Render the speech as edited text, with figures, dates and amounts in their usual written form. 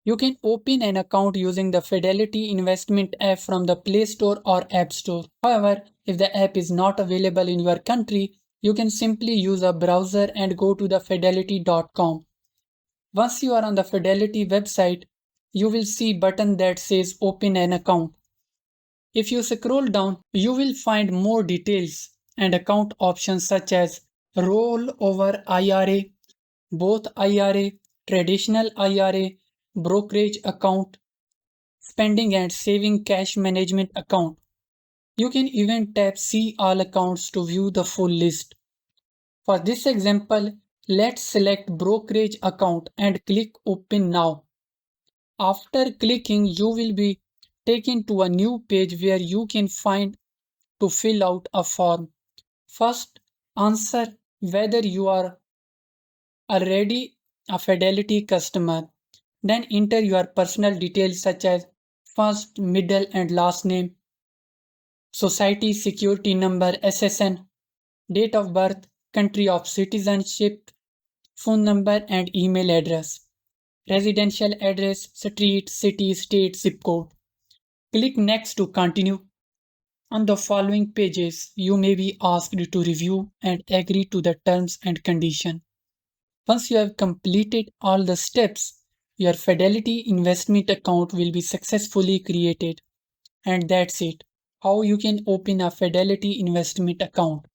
You can open an account using the Fidelity Investment app from the Play Store or App Store. However, if the app is not available in your country, you can simply use a browser and go to the fidelity.com. Once you are on the Fidelity website, you will see a button that says Open an account. If you scroll down, you will find more details and account options such as rollover IRA, both IRA, traditional IRA, brokerage account, spending and saving cash management account. You can even tap See All Accounts to view the full list. For this example, let's select brokerage account and click Open Now. After clicking, you will be taken to a new page where you can find to fill out a form. First, answer whether you are already a Fidelity customer. Then enter your personal details such as first, middle, and last name, Society Security Number SSN, date of birth, country of citizenship, phone number, and email address, residential address, street, city, state, zip code. Click Next to continue. On the following pages, you may be asked to review and agree to the terms and conditions. Once you have completed all the steps, your Fidelity investment account will be successfully created. And that's it. How you can open a Fidelity investment account.